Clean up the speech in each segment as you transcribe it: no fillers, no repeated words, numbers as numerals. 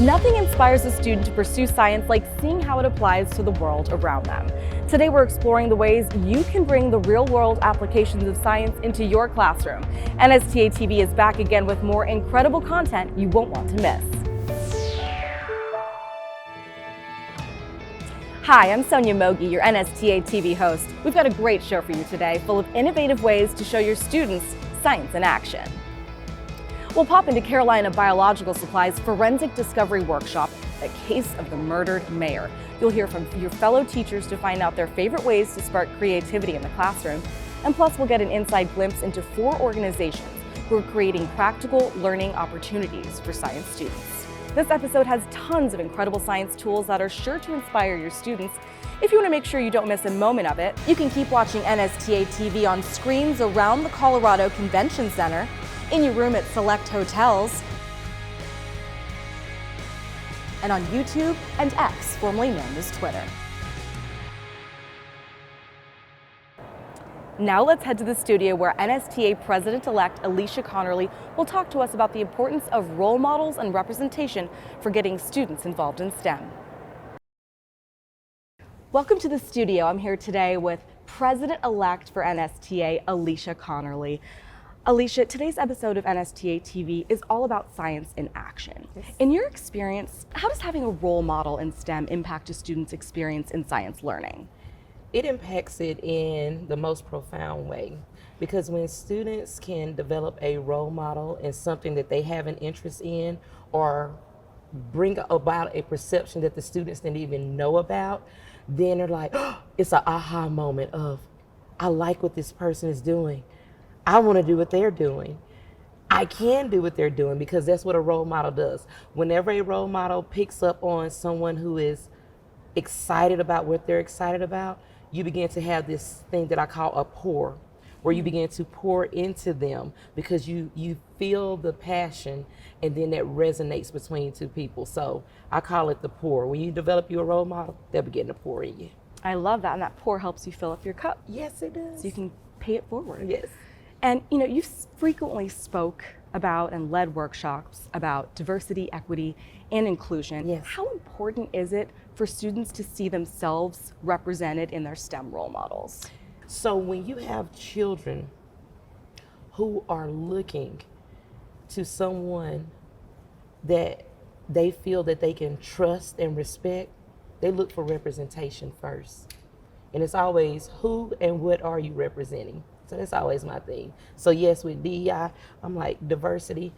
Nothing inspires a student to pursue science like seeing how it applies to the world around them. Today we're exploring the ways you can bring the real-world applications of science into your classroom. NSTA TV is back again with more incredible content you won't want to miss. Hi, I'm Sonia Mogi, your NSTA TV host. We've got a great show for you today, full of innovative ways to show your students science in action. We'll pop into Carolina Biological Supply's Forensic Discovery Workshop, A Case of the Murdered Mayor. You'll hear from your fellow teachers to find out their favorite ways to spark creativity in the classroom. And plus, we'll get an inside glimpse into 4 organizations who are creating practical learning opportunities for science students. This episode has tons of incredible science tools that are sure to inspire your students. If you want to make sure you don't miss a moment of it, you can keep watching NSTA TV on screens around the Colorado Convention Center, in your room at select hotels, and on YouTube and X, formerly known as Twitter. Now let's head to the studio where NSTA President-elect Alicia Conerly will talk to us about the importance of role models and representation for getting students involved in STEM. Welcome to the studio. I'm here today with President-elect for NSTA, Alicia Conerly. Alicia, today's episode of NSTA TV is all about science in action. Yes. In your experience, how does having a role model in STEM impact a student's experience in science learning? It impacts it in the most profound way, because when students can develop a role model in something that they have an interest in or bring about a perception that the students didn't even know about, then they're like, oh, it's an aha moment of, I like what this person is doing. I want to do what they're doing. I can do what they're doing, because that's what a role model does. Whenever a role model picks up on someone who is excited about what they're excited about, you begin to have this thing that I call a pour, where you begin to pour into them because you feel the passion, and then that resonates between two people. So I call it the pour. When you develop your role model, they'll begin to pour in you. I love that, and that pour helps you fill up your cup. Yes, it does. So you can pay it forward. Yes. And you know, you frequently spoke about and led workshops about diversity, equity, and inclusion. Yes. How important is it for students to see themselves represented in their STEM role models? So when you have children who are looking to someone that they feel that they can trust and respect, they look for representation first. And it's always, who and what are you representing? So that's always my thing. So yes, with DEI, I'm like, diversity.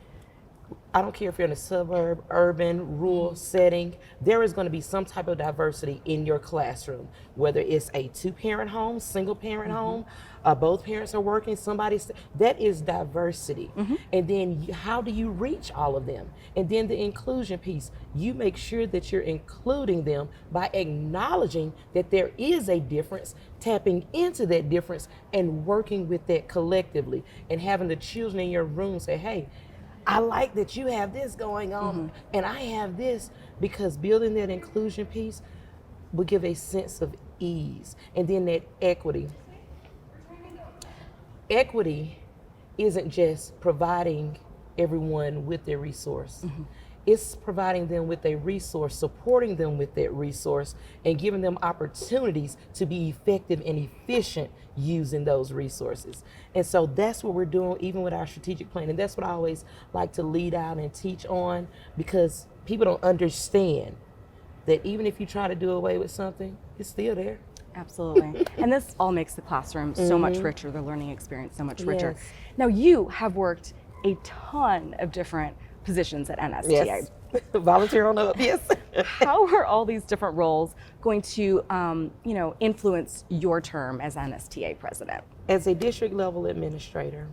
I don't care if you're in a suburb, urban, rural setting, there is going to be some type of diversity in your classroom, whether it's a 2-parent home, single parent home, both parents are working, that is diversity. And then how do you reach all of them? And then the inclusion piece, you make sure that you're including them by acknowledging that there is a difference, tapping into that difference and working with that collectively, and having the children in your room say, hey, I like that you have this going on and I have this, because building that inclusion piece will give a sense of ease. And then that equity. Equity isn't just providing everyone with their resource. It's providing them with a resource, supporting them with that resource, and giving them opportunities to be effective and efficient using those resources. And so that's what we're doing even with our strategic plan. And that's what I always like to lead out and teach on, because people don't understand that even if you try to do away with something, it's still there. Absolutely. And this all makes the classroom so much richer, the learning experience so much richer. Yes. Now, you have worked a ton of different positions at NSTA. Yes. Volunteer on up, yes. How are all these different roles going to influence your term as NSTA president? As a district level administrator,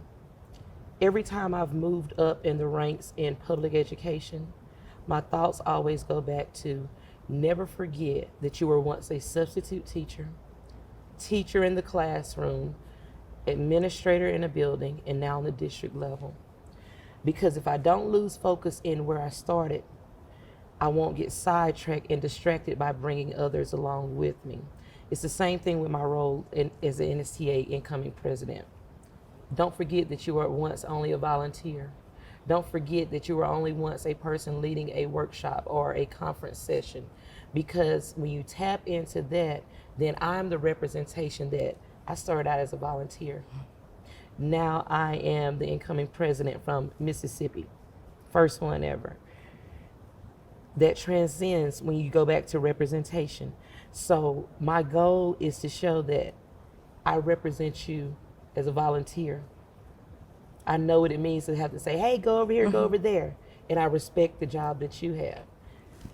every time I've moved up in the ranks in public education, my thoughts always go back to never forget that you were once a substitute teacher, teacher in the classroom, administrator in a building, and now on the district level. Because if I don't lose focus in where I started, I won't get sidetracked and distracted by bringing others along with me. It's the same thing with my role as an NSTA incoming president. Don't forget that you were once only a volunteer. Don't forget that you were only once a person leading a workshop or a conference session, because when you tap into that, then I'm the representation that I started out as a volunteer. Now I am the incoming president from Mississippi, first one ever. That transcends when you go back to representation. So my goal is to show that I represent you as a volunteer. I know what it means to have to say, hey, go over here, go over there. And I respect the job that you have.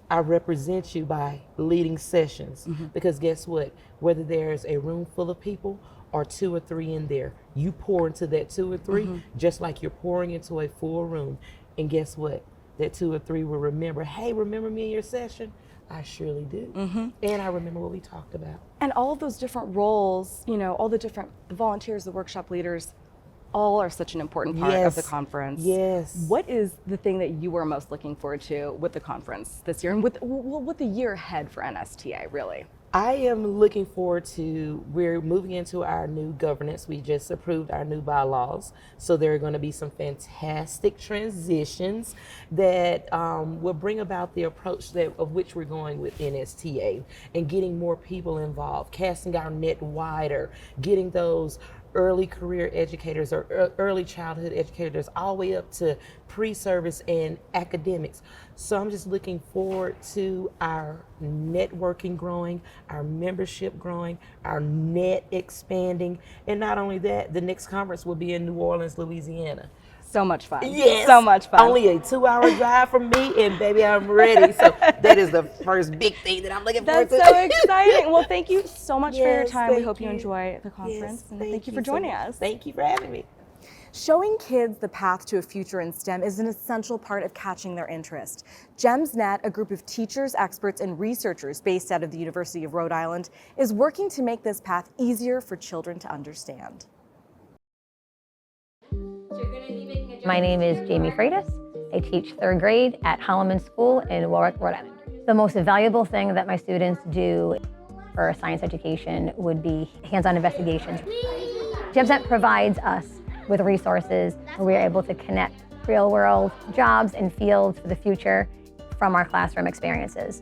I represent you by leading sessions, because guess what? Whether there's a room full of people or 2 or 3 in there, you pour into that 2 or 3 just like you're pouring into a full room. And guess what? That 2 or 3 will remember, hey, remember me in your session? I surely do. And I remember what we talked about. And all of those different roles, you know, all the different volunteers, the workshop leaders, all are such an important part of the conference. Yes. What is the thing that you are most looking forward to with the conference this year and with the year ahead for NSTA, really? I am looking forward to, we're moving into our new governance. We just approved our new bylaws. So there are going to be some fantastic transitions that will bring about the approach of which we're going with NSTA, and getting more people involved, casting our net wider, getting those early career educators or early childhood educators all the way up to pre-service and academics. So I'm just looking forward to our networking growing, our membership growing, our net expanding. And not only that, the next conference will be in New Orleans, Louisiana. So much fun. Yes. So much fun. Only a 2-hour drive from me, and baby, I'm ready. So that is the first big thing that I'm looking forward to. That's so exciting. Well, thank you so much for your time. We hope you you. enjoy the conference. Yes, and thank you for joining us. Thank you for having me. Showing kids the path to a future in STEM is an essential part of catching their interest. GEMSNet, a group of teachers, experts, and researchers based out of the University of Rhode Island, is working to make this path easier for children to understand. My name is Jamie Freitas. I teach 3rd grade at Holloman School in Warwick, Rhode Island. The most valuable thing that my students do for science education would be hands-on investigations. GEMSNet provides us with resources where we are able to connect real-world jobs and fields for the future from our classroom experiences.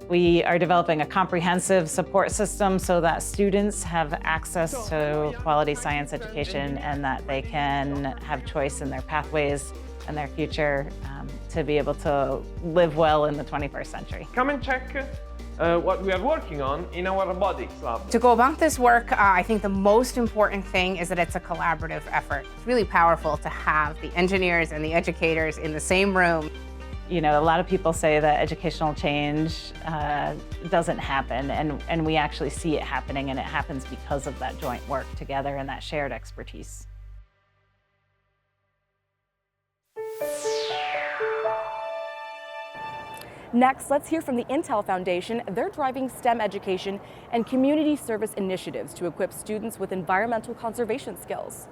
We are developing a comprehensive support system so that students have access to quality science education and that they can have choice in their pathways and their future to be able to live well in the 21st century. Come and check what we are working on in our robotics lab. To go about this work, I think the most important thing is that it's a collaborative effort. It's really powerful to have the engineers and the educators in the same room. You know, a lot of people say that educational change doesn't happen, and we actually see it happening, and it happens because of that joint work together and that shared expertise. Next, let's hear from the Intel Foundation. They're driving STEM education and community service initiatives to equip students with environmental conservation skills.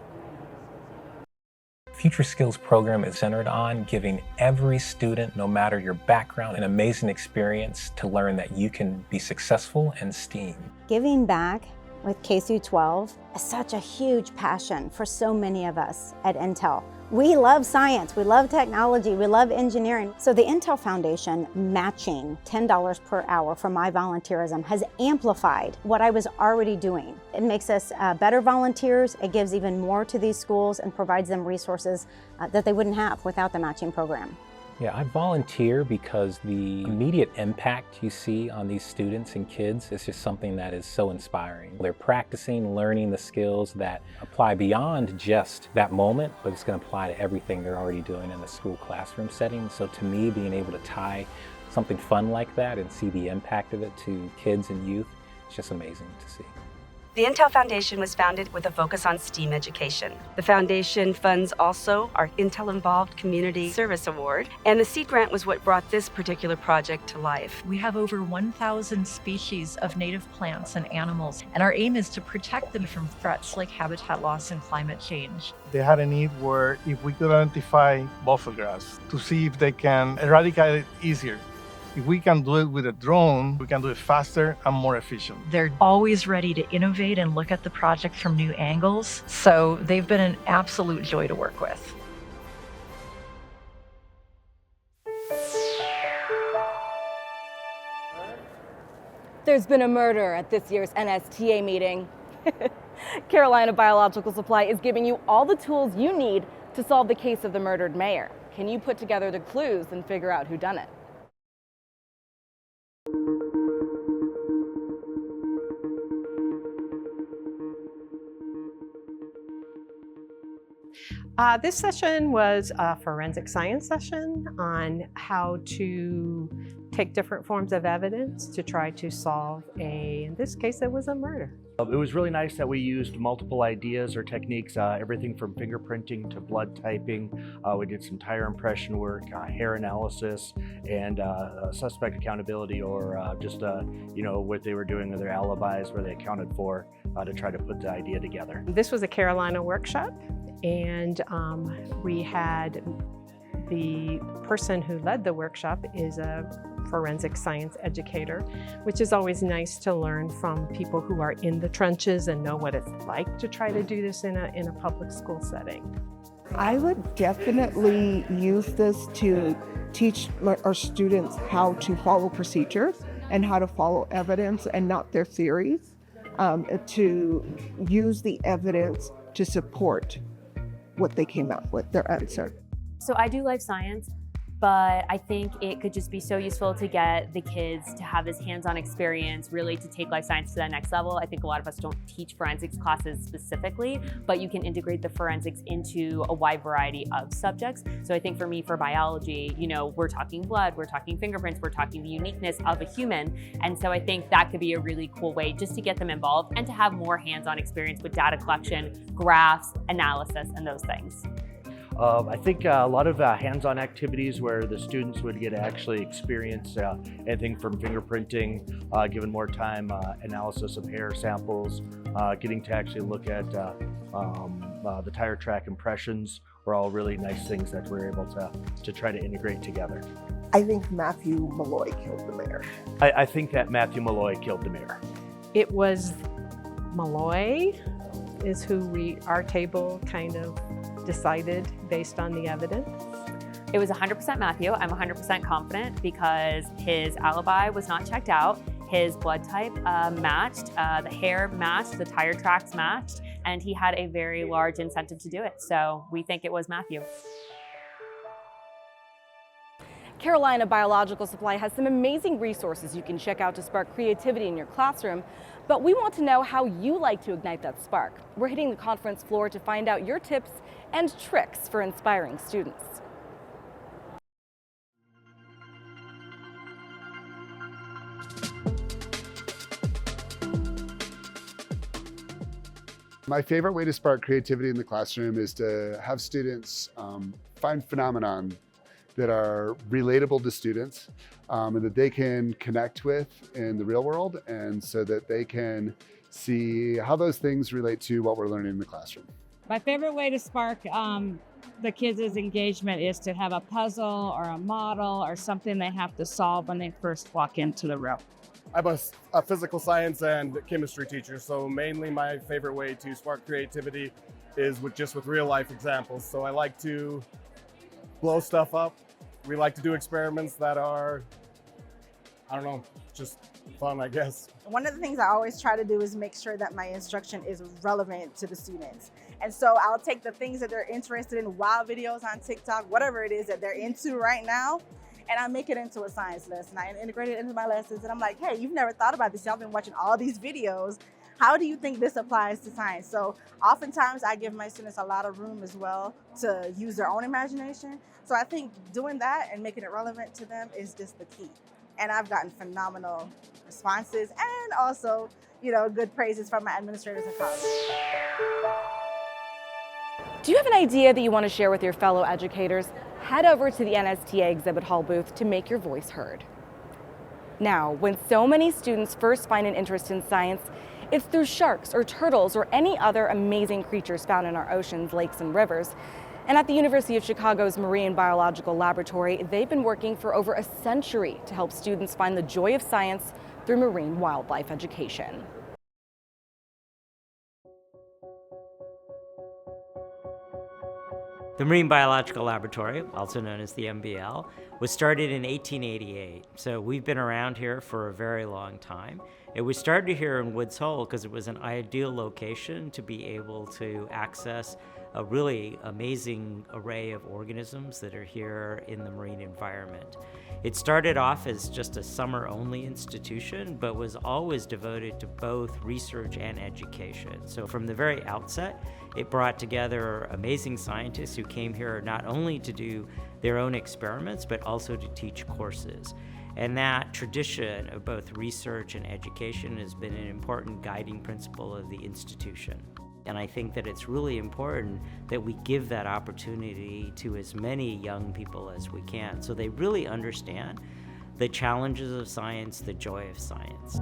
Future Skills program is centered on giving every student, no matter your background, an amazing experience to learn that you can be successful in STEAM. Giving back with K-12 is such a huge passion for so many of us at Intel. We love science, we love technology, we love engineering. So the Intel Foundation matching $10 per hour for my volunteerism has amplified what I was already doing. It makes us better volunteers, it gives even more to these schools and provides them resources that they wouldn't have without the matching program. Yeah, I volunteer because the immediate impact you see on these students and kids is just something that is so inspiring. They're practicing, learning the skills that apply beyond just that moment, but it's going to apply to everything they're already doing in the school classroom setting. So to me, being able to tie something fun like that and see the impact of it to kids and youth, it's just amazing to see. The Intel Foundation was founded with a focus on STEAM education. The foundation funds also our Intel Involved Community Service Award, and the seed grant was what brought this particular project to life. We have over 1,000 species of native plants and animals, and our aim is to protect them from threats like habitat loss and climate change. They had a need where if we could identify buffalo grass to see if they can eradicate it easier. If we can do it with a drone, we can do it faster and more efficient. They're always ready to innovate and look at the project from new angles, so they've been an absolute joy to work with. there's been a murder at this year's NSTA meeting. Carolina Biological Supply is giving you all the tools you need to solve the case of the murdered mayor. Can you put together the clues and figure out who done it? This session was a forensic science session on how to take different forms of evidence to try to solve in this case, it was a murder. It was really nice that we used multiple ideas or techniques, everything from fingerprinting to blood typing. We did some tire impression work, hair analysis, and suspect accountability, or just what they were doing with their alibis, where they accounted for, to try to put the idea together. This was a Carolina workshop, and we had the person who led the workshop is a forensic science educator, which is always nice to learn from people who are in the trenches and know what it's like to try to do this in a public school setting. I would definitely use this to teach our students how to follow procedures and how to follow evidence and not their theories, to use the evidence to support what they came up with, their answer. So I do life science, but I think it could just be so useful to get the kids to have this hands-on experience, really to take life science to that next level. I think a lot of us don't teach forensics classes specifically, but you can integrate the forensics into a wide variety of subjects. So I think for me, for biology, we're talking blood, we're talking fingerprints, we're talking the uniqueness of a human. And so I think that could be a really cool way just to get them involved and to have more hands-on experience with data collection, graphs, analysis, and those things. I think a lot of hands-on activities where the students would get to actually experience anything from fingerprinting, given more time, analysis of hair samples, getting to actually look at the tire track impressions were all really nice things that we're able to try to integrate together. I think Matthew Malloy killed the mayor. I think that Matthew Malloy killed the mayor. It was Malloy is who our table kind of decided based on the evidence. It was 100% Matthew. I'm 100% confident because his alibi was not checked out. His blood type matched, the hair matched, the tire tracks matched, and he had a very large incentive to do it. So we think it was Matthew. Carolina Biological Supply has some amazing resources you can check out to spark creativity in your classroom, but we want to know how you like to ignite that spark. We're hitting the conference floor to find out your tips and tricks for inspiring students. My favorite way to spark creativity in the classroom is to have students find phenomenon that are relatable to students and that they can connect with in the real world, and so that they can see how those things relate to what we're learning in the classroom. My favorite way to spark the kids' engagement is to have a puzzle or a model or something they have to solve when they first walk into the room. I'm a physical science and chemistry teacher, so mainly my favorite way to spark creativity is with real life examples. So I like to blow stuff up. We like to do experiments that are, just fun, I guess. One of the things I always try to do is make sure that my instruction is relevant to the students. And so I'll take the things that they're interested in, wild videos on TikTok, whatever it is that they're into right now, and I make it into a science lesson. I integrate it into my lessons, and I'm like, hey, you've never thought about this. Y'all been watching all these videos. How do you think this applies to science? So oftentimes I give my students a lot of room as well to use their own imagination. So I think doing that and making it relevant to them is just the key. And I've gotten phenomenal responses and also, good praises from my administrators in college. Do you have an idea that you want to share with your fellow educators? Head over to the NSTA exhibit hall booth to make your voice heard. Now, when so many students first find an interest in science, it's through sharks or turtles or any other amazing creatures found in our oceans, lakes, and rivers. And at the University of Chicago's Marine Biological Laboratory, they've been working for over a century to help students find the joy of science through marine wildlife education. The Marine Biological Laboratory, also known as the MBL, was started in 1888. So we've been around here for a very long time. And we started here in Woods Hole because it was an ideal location to be able to access a really amazing array of organisms that are here in the marine environment. It started off as just a summer-only institution, but was always devoted to both research and education. So from the very outset, it brought together amazing scientists who came here not only to do their own experiments, but also to teach courses. And that tradition of both research and education has been an important guiding principle of the institution. And I think that it's really important that we give that opportunity to as many young people as we can so they really understand the challenges of science, the joy of science.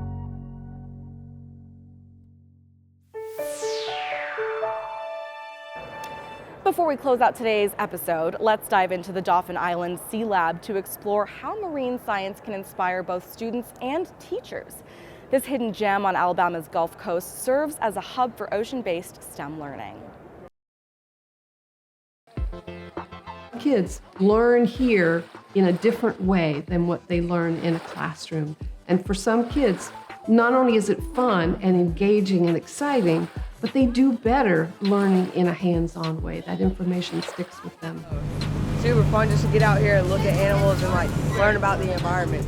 Before we close out today's episode, let's dive into the Dauphin Island Sea Lab to explore how marine science can inspire both students and teachers. This hidden gem on Alabama's Gulf Coast serves as a hub for ocean-based STEM learning. Kids learn here in a different way than what they learn in a classroom. And for some kids, not only is it fun and engaging and exciting, but they do better learning in a hands-on way. That information sticks with them. Super fun just to get out here and look at animals and learn about the environment.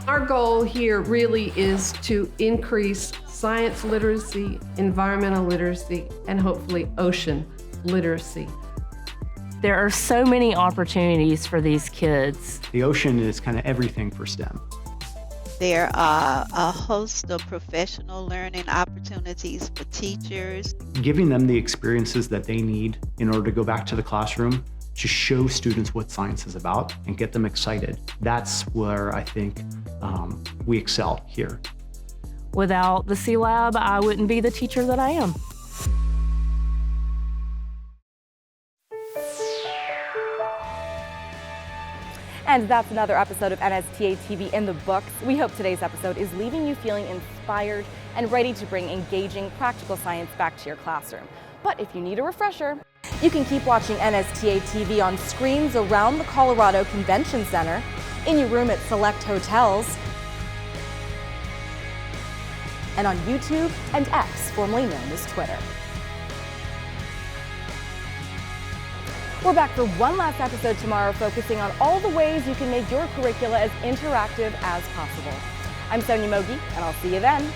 Our goal here really is to increase science literacy, environmental literacy, and hopefully ocean literacy. There are so many opportunities for these kids. The ocean is kind of everything for STEM. There are a host of professional learning opportunities for teachers. Giving them the experiences that they need in order to go back to the classroom to show students what science is about and get them excited. That's where I think we excel here. Without the Sea Lab, I wouldn't be the teacher that I am. And that's another episode of NSTA TV in the books. We hope today's episode is leaving you feeling inspired and ready to bring engaging, practical science back to your classroom. But if you need a refresher, you can keep watching NSTA TV on screens around the Colorado Convention Center, in your room at select hotels, and on YouTube and X, formerly known as Twitter. We're back for one last episode tomorrow, focusing on all the ways you can make your curricula as interactive as possible. I'm Sonia Mogi, and I'll see you then.